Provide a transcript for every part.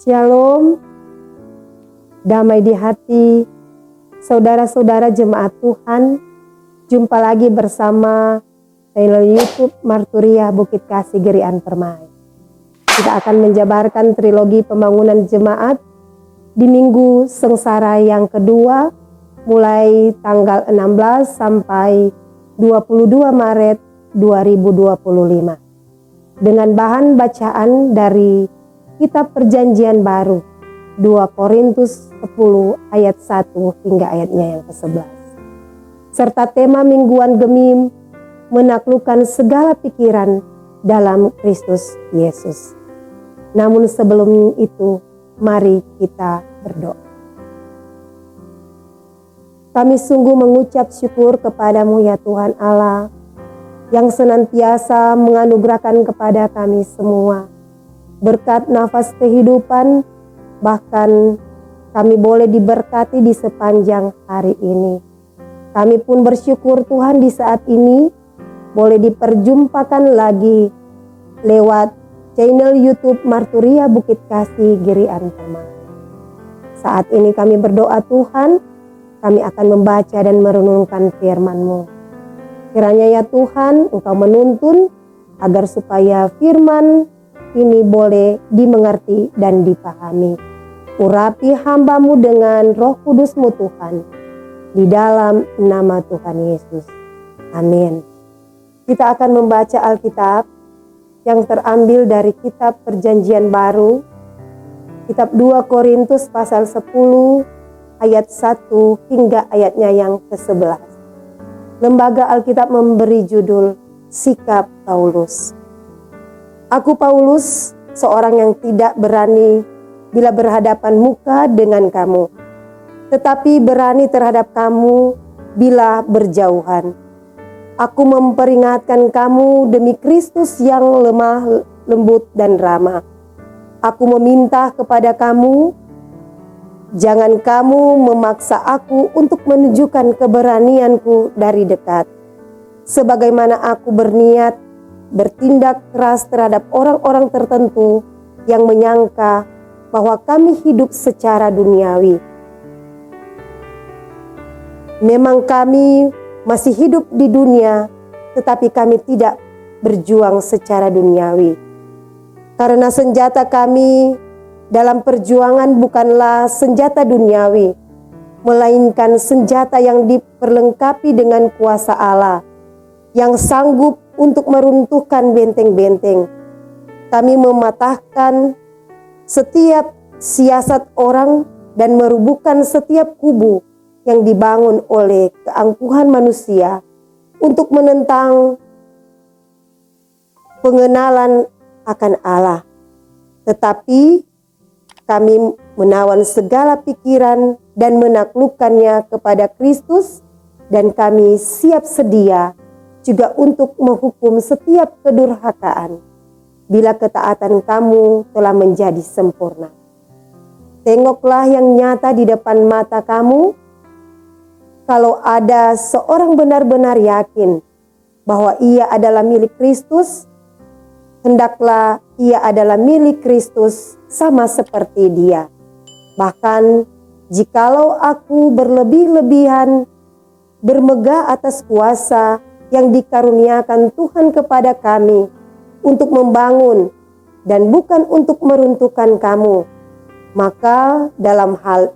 Shalom, damai di hati, saudara-saudara jemaat Tuhan. Jumpa lagi bersama channel YouTube Marturia Bukit Kasih Gerian Permai. Kita akan menjabarkan trilogi pembangunan jemaat di Minggu Sengsara yang kedua, mulai tanggal 16 sampai 22 Maret 2025. Dengan bahan bacaan dari Kitab Perjanjian Baru, 2 Korintus 10 ayat 1 hingga ayatnya yang ke-11. Serta tema mingguan Gemim, menaklukkan segala pikiran dalam Kristus Yesus. Namun sebelum itu, mari kita berdoa. Kami sungguh mengucap syukur kepadamu ya Tuhan Allah, yang senantiasa menganugerahkan kepada kami semua berkat nafas kehidupan, bahkan kami boleh diberkati di sepanjang hari ini. Kami pun bersyukur Tuhan di saat ini boleh diperjumpakan lagi lewat channel YouTube Marturia Bukit Kasih Gerian Permai. Saat ini kami berdoa Tuhan, kami akan membaca dan merenungkan firman-Mu. Kiranya ya Tuhan, Engkau menuntun agar supaya firman ini boleh dimengerti dan dipahami. Urapi hamba-Mu dengan Roh Kudus-Mu Tuhan, di dalam nama Tuhan Yesus. Amin. Kita akan membaca Alkitab yang terambil dari Kitab Perjanjian Baru, Kitab 2 Korintus pasal 10 ayat 1 hingga ayatnya yang ke-11. Lembaga Alkitab memberi judul Sikap Paulus. Aku Paulus, seorang yang tidak berani bila berhadapan muka dengan kamu, tetapi berani terhadap kamu bila berjauhan. Aku memperingatkan kamu demi Kristus yang lemah, lembut dan ramah. Aku meminta kepada kamu, jangan kamu memaksa aku untuk menunjukkan keberanianku dari dekat. Sebagaimana aku berniat bertindak keras terhadap orang-orang tertentu yang menyangka bahwa kami hidup secara duniawi. Memang kami masih hidup di dunia, tetapi kami tidak berjuang secara duniawi. Karena senjata kami dalam perjuangan bukanlah senjata duniawi, melainkan senjata yang diperlengkapi dengan kuasa Allah, yang sanggup untuk meruntuhkan benteng-benteng. Kami mematahkan setiap siasat orang dan merubuhkan setiap kubu yang dibangun oleh keangkuhan manusia untuk menentang pengenalan akan Allah. Tetapi kami menawan segala pikiran dan menaklukkannya kepada Kristus, dan kami siap sedia juga untuk menghukum setiap kedurhakaan bila ketaatan kamu telah menjadi sempurna. Tengoklah yang nyata di depan mata kamu. Kalau ada seorang benar-benar yakin bahwa ia adalah milik Kristus, hendaklah ia adalah milik Kristus sama seperti Dia. Bahkan jikalau aku berlebih-lebihan bermegah atas kuasa yang dikaruniakan Tuhan kepada kami untuk membangun dan bukan untuk meruntuhkan kamu, maka dalam hal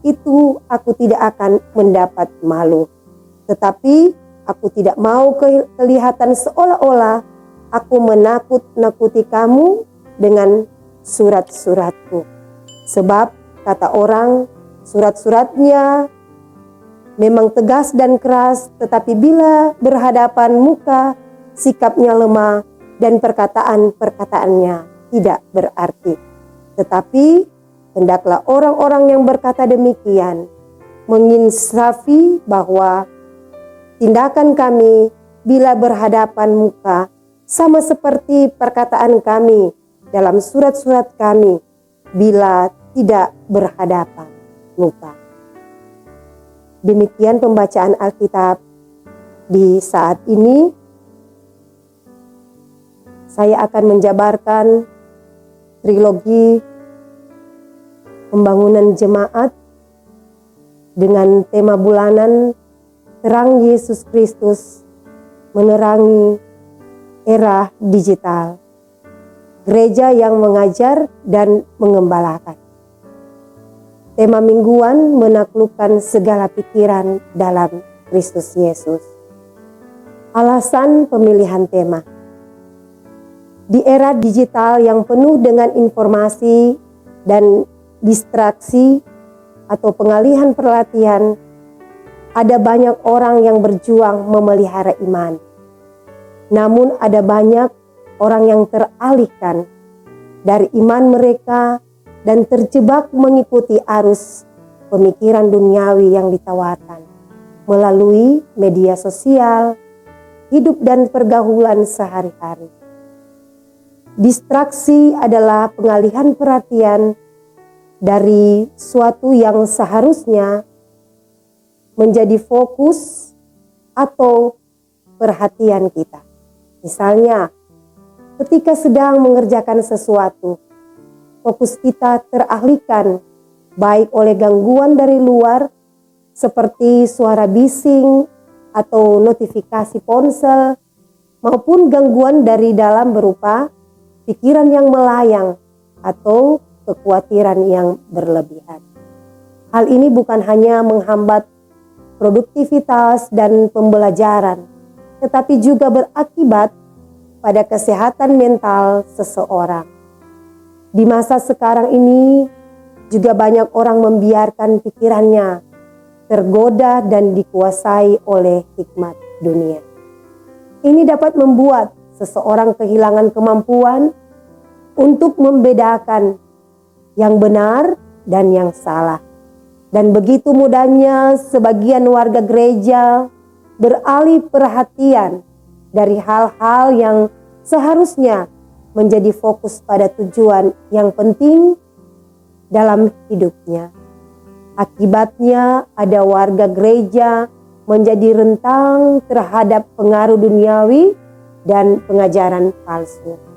itu aku tidak akan mendapat malu. Tetapi aku tidak mau kelihatan seolah-olah aku menakut-nakuti kamu dengan surat-suratku. Sebab kata orang, surat-suratnya memang tegas dan keras, tetapi bila berhadapan muka, sikapnya lemah dan perkataan-perkataannya tidak berarti. Tetapi hendaklah orang-orang yang berkata demikian menginsafi bahwa tindakan kami bila berhadapan muka sama seperti perkataan kami dalam surat-surat kami bila tidak berhadapan muka. Demikian pembacaan Alkitab di saat ini. Saya akan menjabarkan trilogi pembangunan jemaat dengan tema bulanan Terang Yesus Kristus Menerangi Era Digital. Gereja yang mengajar dan mengembalakan. Tema mingguan menaklukkan segala pikiran dalam Kristus Yesus. Alasan pemilihan tema. Di era digital yang penuh dengan informasi dan distraksi atau pengalihan perhatian, ada banyak orang yang berjuang memelihara iman. Namun ada banyak orang yang teralihkan dari iman mereka dan terjebak mengikuti arus pemikiran duniawi yang ditawarkan melalui media sosial, hidup dan pergaulan sehari-hari. Distraksi adalah pengalihan perhatian dari suatu yang seharusnya menjadi fokus atau perhatian kita. Misalnya, ketika sedang mengerjakan sesuatu, fokus kita teralihkan baik oleh gangguan dari luar seperti suara bising atau notifikasi ponsel maupun gangguan dari dalam berupa pikiran yang melayang atau kekhawatiran yang berlebihan. Hal ini bukan hanya menghambat produktivitas dan pembelajaran, tetapi juga berakibat pada kesehatan mental seseorang. Di masa sekarang ini juga banyak orang membiarkan pikirannya tergoda dan dikuasai oleh hikmat dunia. Ini dapat membuat seseorang kehilangan kemampuan untuk membedakan yang benar dan yang salah. Dan begitu mudahnya sebagian warga gereja beralih perhatian dari hal-hal yang seharusnya menjadi fokus pada tujuan yang penting dalam hidupnya. Akibatnya ada warga gereja menjadi rentang terhadap pengaruh duniawi dan pengajaran palsu.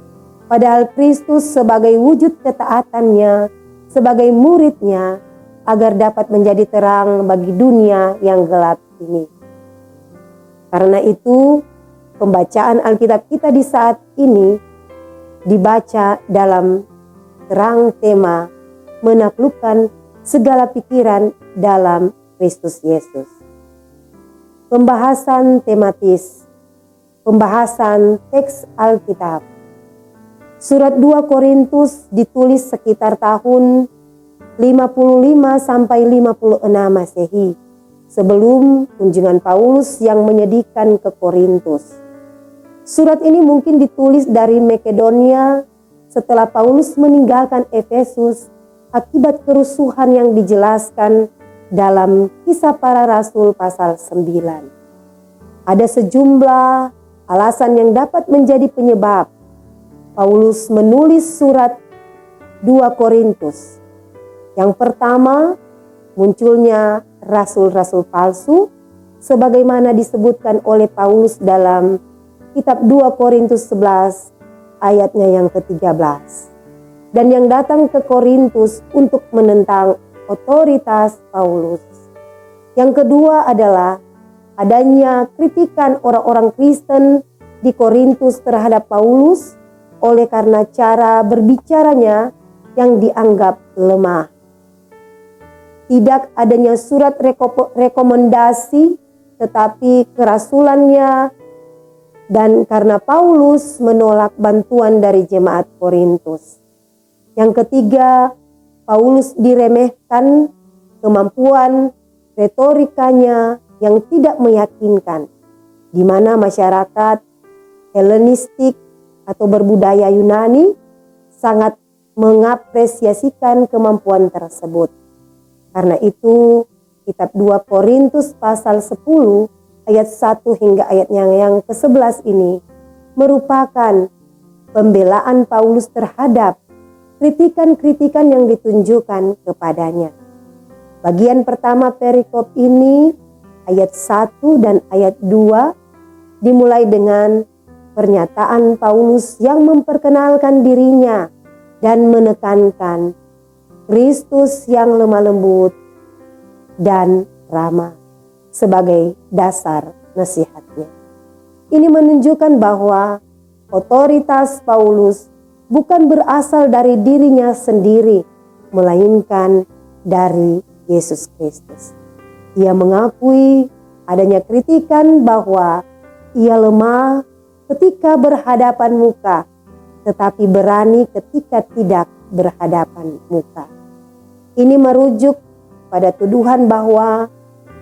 Padahal Kristus sebagai wujud ketaatannya, sebagai muridnya, agar dapat menjadi terang bagi dunia yang gelap ini. Karena itu, pembacaan Alkitab kita di saat ini dibaca dalam terang tema menaklukkan segala pikiran dalam Kristus Yesus. Pembahasan tematis, pembahasan teks Alkitab. Surat 2 Korintus ditulis sekitar tahun 55 sampai 56 Masehi, sebelum kunjungan Paulus yang menyedihkan ke Korintus. Surat ini mungkin ditulis dari Makedonia setelah Paulus meninggalkan Efesus akibat kerusuhan yang dijelaskan dalam Kisah Para Rasul pasal 9. Ada sejumlah alasan yang dapat menjadi penyebab Paulus menulis surat 2 Korintus. Yang pertama, munculnya rasul-rasul palsu sebagaimana disebutkan oleh Paulus dalam kitab 2 Korintus 11 ayatnya yang ke-13. Dan yang datang ke Korintus untuk menentang otoritas Paulus. Yang kedua adalah adanya kritikan orang-orang Kristen di Korintus terhadap Paulus oleh karena cara berbicaranya yang dianggap lemah. Tidak adanya surat rekomendasi tetapi kerasulannya, dan karena Paulus menolak bantuan dari jemaat Korintus. Yang ketiga, Paulus diremehkan kemampuan retorikanya yang tidak meyakinkan, di mana masyarakat Helenistik atau berbudaya Yunani sangat mengapresiasikan kemampuan tersebut. Karena itu, kitab 2 Korintus pasal 10 ayat 1 hingga ayat yang ke-11 ini merupakan pembelaan Paulus terhadap kritikan-kritikan yang ditunjukkan kepadanya. Bagian pertama perikop ini, ayat 1 dan ayat 2, dimulai dengan pernyataan Paulus yang memperkenalkan dirinya dan menekankan Kristus yang lemah lembut dan ramah sebagai dasar nasihatnya. Ini menunjukkan bahwa otoritas Paulus bukan berasal dari dirinya sendiri, melainkan dari Yesus Kristus. Ia mengakui adanya kritikan bahwa ia lemah ketika berhadapan muka, tetapi berani ketika tidak berhadapan muka. Ini merujuk pada tuduhan bahwa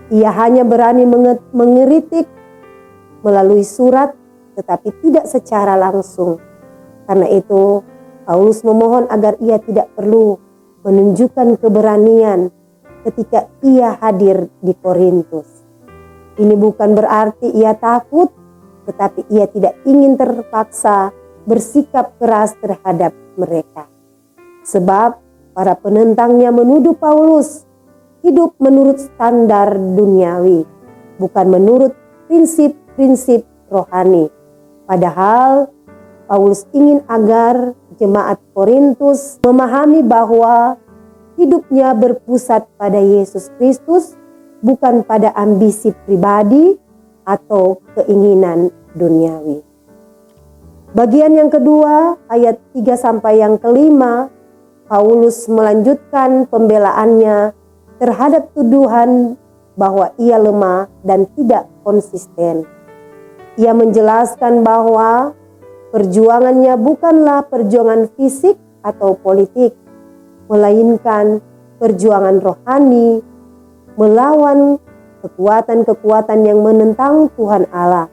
ia hanya berani mengkritik melalui surat, tetapi tidak secara langsung. Karena itu, Paulus memohon agar ia tidak perlu menunjukkan keberanian ketika ia hadir di Korintus. Ini bukan berarti ia takut, tetapi ia tidak ingin terpaksa bersikap keras terhadap mereka. Sebab para penentangnya menuduh Paulus hidup menurut standar duniawi, bukan menurut prinsip-prinsip rohani. Padahal Paulus ingin agar jemaat Korintus memahami bahwa hidupnya berpusat pada Yesus Kristus, bukan pada ambisi pribadi atau keinginan duniawi. Bagian yang kedua, ayat 3 sampai yang kelima, Paulus melanjutkan pembelaannya terhadap tuduhan bahwa ia lemah dan tidak konsisten. Ia menjelaskan bahwa perjuangannya bukanlah perjuangan fisik atau politik, melainkan perjuangan rohani melawan kekuatan-kekuatan yang menentang Tuhan Allah.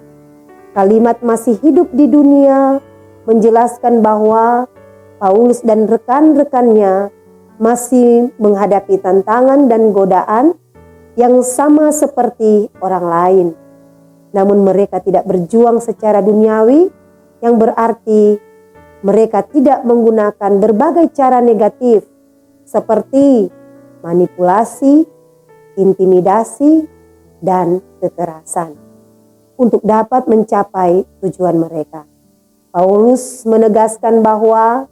Kalimat masih hidup di dunia menjelaskan bahwa Paulus dan rekan-rekannya masih menghadapi tantangan dan godaan yang sama seperti orang lain. Namun mereka tidak berjuang secara duniawi, yang berarti mereka tidak menggunakan berbagai cara negatif seperti manipulasi, intimidasi, dan kekerasan untuk dapat mencapai tujuan mereka. Paulus menegaskan bahwa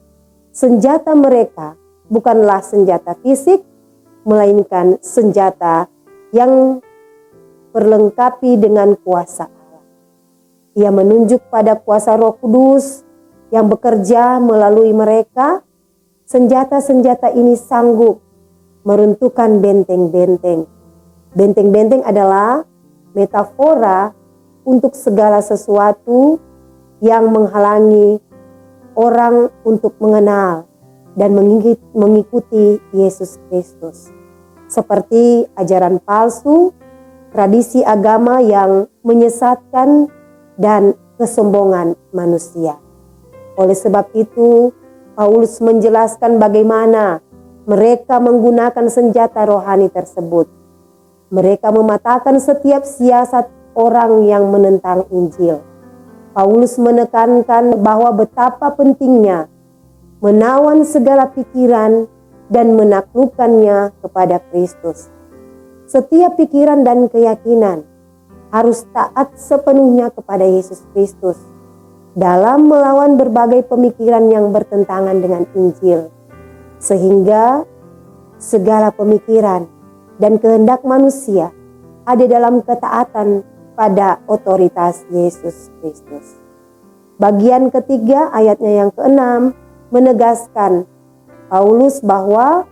senjata mereka bukanlah senjata fisik, melainkan senjata yang perlengkapi dengan kuasa Allah. Ia menunjuk pada kuasa Roh Kudus yang bekerja melalui mereka. Senjata-senjata ini sanggup meruntuhkan benteng-benteng. Benteng-benteng adalah metafora untuk segala sesuatu yang menghalangi orang untuk mengenal dan mengikuti Yesus Kristus. Seperti ajaran palsu, tradisi agama yang menyesatkan, dan kesombongan manusia. Oleh sebab itu, Paulus menjelaskan bagaimana mereka menggunakan senjata rohani tersebut. Mereka mematahkan setiap siasat orang yang menentang Injil. Paulus menekankan bahwa betapa pentingnya menawan segala pikiran dan menaklukkannya kepada Kristus. Setiap pikiran dan keyakinan harus taat sepenuhnya kepada Yesus Kristus dalam melawan berbagai pemikiran yang bertentangan dengan Injil, sehingga segala pemikiran dan kehendak manusia ada dalam ketaatan pada otoritas Yesus Kristus. Bagian ketiga ayatnya yang ke-6 menegaskan Paulus bahwa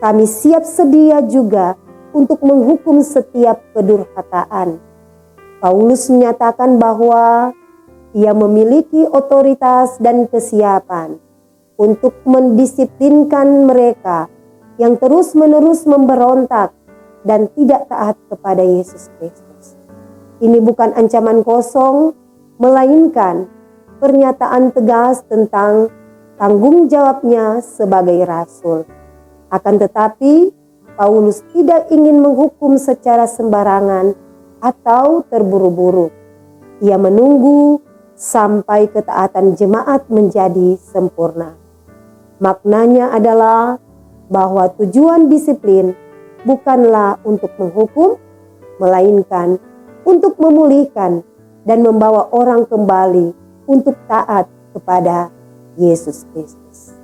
kami siap sedia juga untuk menghukum setiap kedurhakaan. Paulus menyatakan bahwa ia memiliki otoritas dan kesiapan untuk mendisiplinkan mereka yang terus-menerus memberontak dan tidak taat kepada Yesus Kristus. Ini bukan ancaman kosong, melainkan pernyataan tegas tentang tanggung jawabnya sebagai rasul. Akan tetapi, Paulus tidak ingin menghukum secara sembarangan atau terburu-buru. Ia menunggu sampai ketaatan jemaat menjadi sempurna. Maknanya adalah bahwa tujuan disiplin bukanlah untuk menghukum, melainkan untuk memulihkan dan membawa orang kembali untuk taat kepada Yesus Kristus.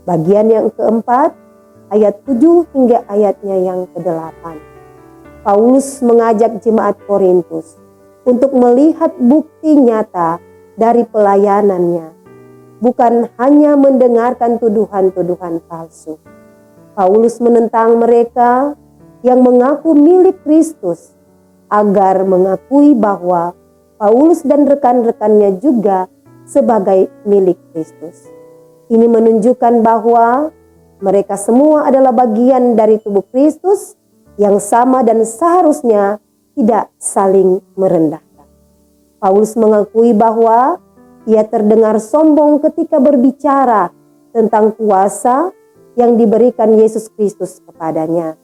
Bagian yang keempat, ayat 7 hingga ayatnya yang ke-8. Paulus mengajak jemaat Korintus untuk melihat bukti nyata dari pelayanannya, bukan hanya mendengarkan tuduhan-tuduhan palsu. Paulus menentang mereka yang mengaku milik Kristus agar mengakui bahwa Paulus dan rekan-rekannya juga sebagai milik Kristus. Ini menunjukkan bahwa mereka semua adalah bagian dari tubuh Kristus yang sama dan seharusnya tidak saling merendahkan. Paulus mengakui bahwa ia terdengar sombong ketika berbicara tentang kuasa yang diberikan Yesus Kristus kepadanya.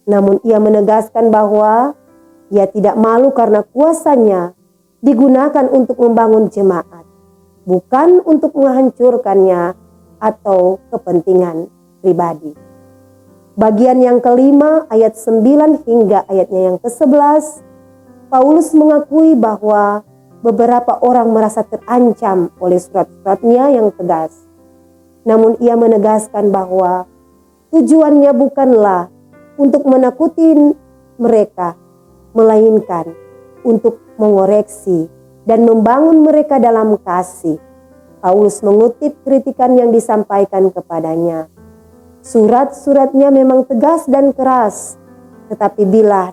Namun ia menegaskan bahwa ia tidak malu karena kuasanya digunakan untuk membangun jemaat, bukan untuk menghancurkannya atau kepentingan pribadi. Bagian yang kelima ayat 9 hingga ayatnya yang ke-11, Paulus mengakui bahwa beberapa orang merasa terancam oleh surat-suratnya yang tegas. Namun ia menegaskan bahwa tujuannya bukanlah untuk menakuti mereka, melainkan untuk mengoreksi dan membangun mereka dalam kasih. Paulus mengutip kritikan yang disampaikan kepadanya. Surat-suratnya memang tegas dan keras, tetapi bila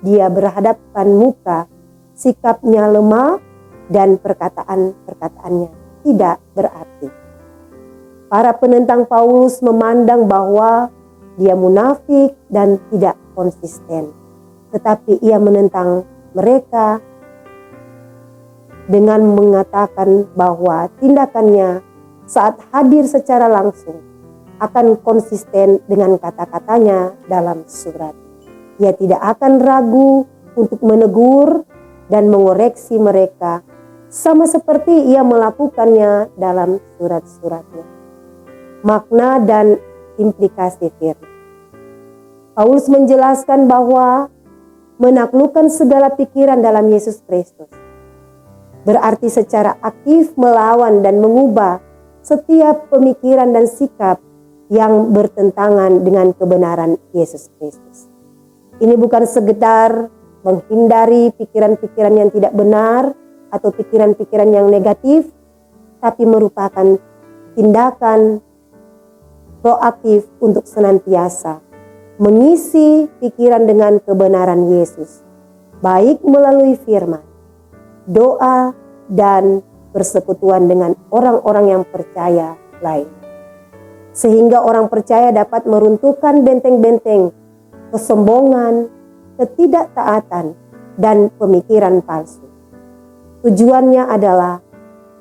dia berhadapan muka, sikapnya lemah dan perkataan-perkataannya tidak berarti. Para penentang Paulus memandang bahwa dia munafik dan tidak konsisten, tetapi ia menentang mereka dengan mengatakan bahwa tindakannya saat hadir secara langsung akan konsisten dengan kata-katanya dalam surat. Ia tidak akan ragu untuk menegur dan mengoreksi mereka, sama seperti ia melakukannya dalam surat-suratnya. Makna dan implikasi firman. Paulus menjelaskan bahwa menaklukkan segala pikiran dalam Yesus Kristus berarti secara aktif melawan dan mengubah setiap pemikiran dan sikap yang bertentangan dengan kebenaran Yesus Kristus. Ini bukan sekedar menghindari pikiran-pikiran yang tidak benar atau pikiran-pikiran yang negatif, tapi merupakan tindakan proaktif untuk senantiasa mengisi pikiran dengan kebenaran Yesus, baik melalui firman, doa, dan persekutuan dengan orang-orang yang percaya lain. Sehingga orang percaya dapat meruntuhkan benteng-benteng kesombongan, ketidaktaatan, dan pemikiran palsu. Tujuannya adalah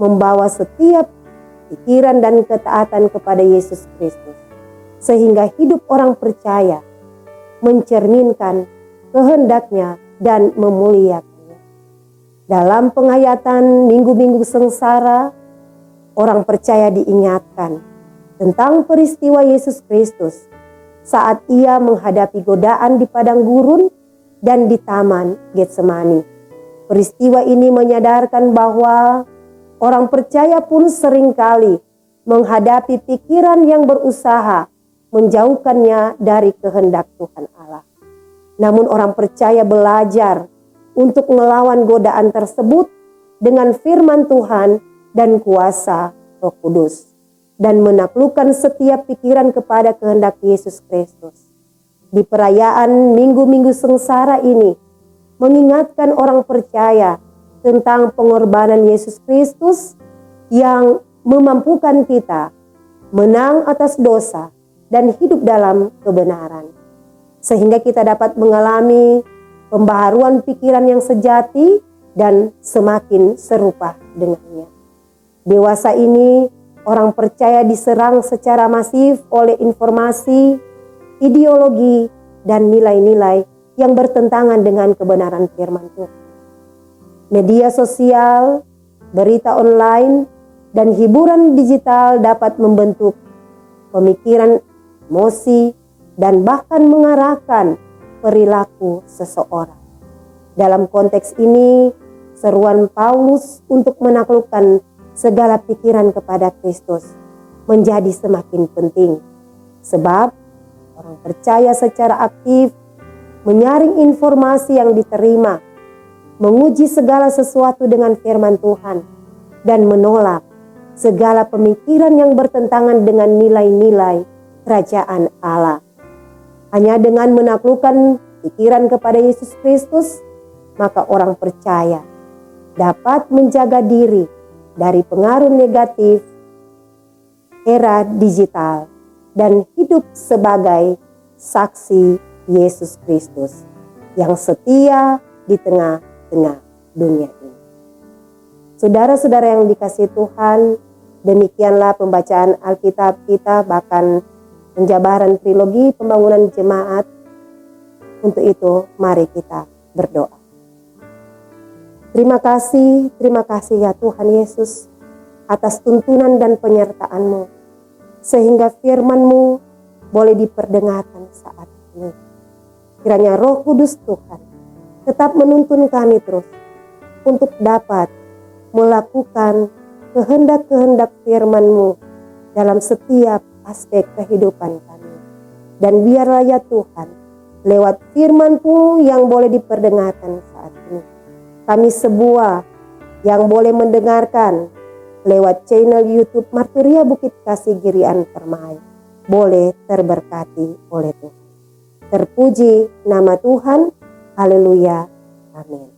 membawa setiap pikiran dan ketaatan kepada Yesus Kristus, sehingga hidup orang percaya mencerminkan kehendaknya dan memuliakannya. Dalam penghayatan minggu-minggu sengsara, orang percaya diingatkan tentang peristiwa Yesus Kristus saat ia menghadapi godaan di padang gurun dan di taman Getsemani. Peristiwa ini menyadarkan bahwa orang percaya pun seringkali menghadapi pikiran yang berusaha menjauhkannya dari kehendak Tuhan Allah. Namun orang percaya belajar untuk melawan godaan tersebut dengan firman Tuhan dan kuasa Roh Kudus, dan menaklukkan setiap pikiran kepada kehendak Yesus Kristus. Di perayaan minggu-minggu sengsara ini, mengingatkan orang percaya tentang pengorbanan Yesus Kristus yang memampukan kita menang atas dosa dan hidup dalam kebenaran. Sehingga kita dapat mengalami pembaharuan pikiran yang sejati dan semakin serupa dengannya. Dewasa ini, orang percaya diserang secara masif oleh informasi, ideologi, dan nilai-nilai yang bertentangan dengan kebenaran firman Tuhan. Media sosial, berita online, dan hiburan digital dapat membentuk pemikiran, emosi, dan bahkan mengarahkan perilaku seseorang. Dalam konteks ini, seruan Paulus untuk menaklukkan segala pikiran kepada Kristus menjadi semakin penting. Sebab Orang percaya secara aktif menyaring informasi yang diterima, menguji segala sesuatu dengan firman Tuhan, dan menolak segala pemikiran yang bertentangan dengan nilai-nilai kerajaan Allah. Hanya dengan menaklukkan pikiran kepada Yesus Kristus, maka orang percaya dapat menjaga diri dari pengaruh negatif era digital dan hidup sebagai saksi Yesus Kristus yang setia di tengah-tengah dunia ini. Saudara-saudara yang dikasihi Tuhan, demikianlah pembacaan Alkitab kita, bahkan penjabaran trilogi pembangunan jemaat. Untuk itu mari kita berdoa. Terima kasih ya Tuhan Yesus atas tuntunan dan penyertaan-Mu, sehingga firman-Mu boleh diperdengarkan saat ini. Kiranya Roh Kudus Tuhan tetap menuntun kami terus untuk dapat melakukan kehendak-kehendak firman-Mu dalam setiap aspek kehidupan kami. Dan biarlah ya Tuhan, lewat firman-Mu yang boleh diperdengarkan saat ini, kami semua yang boleh mendengarkan lewat channel YouTube Marturia Bukit Kasih Girian Permai boleh terberkati oleh Tuhan. Terpuji nama Tuhan. Haleluya. Amin.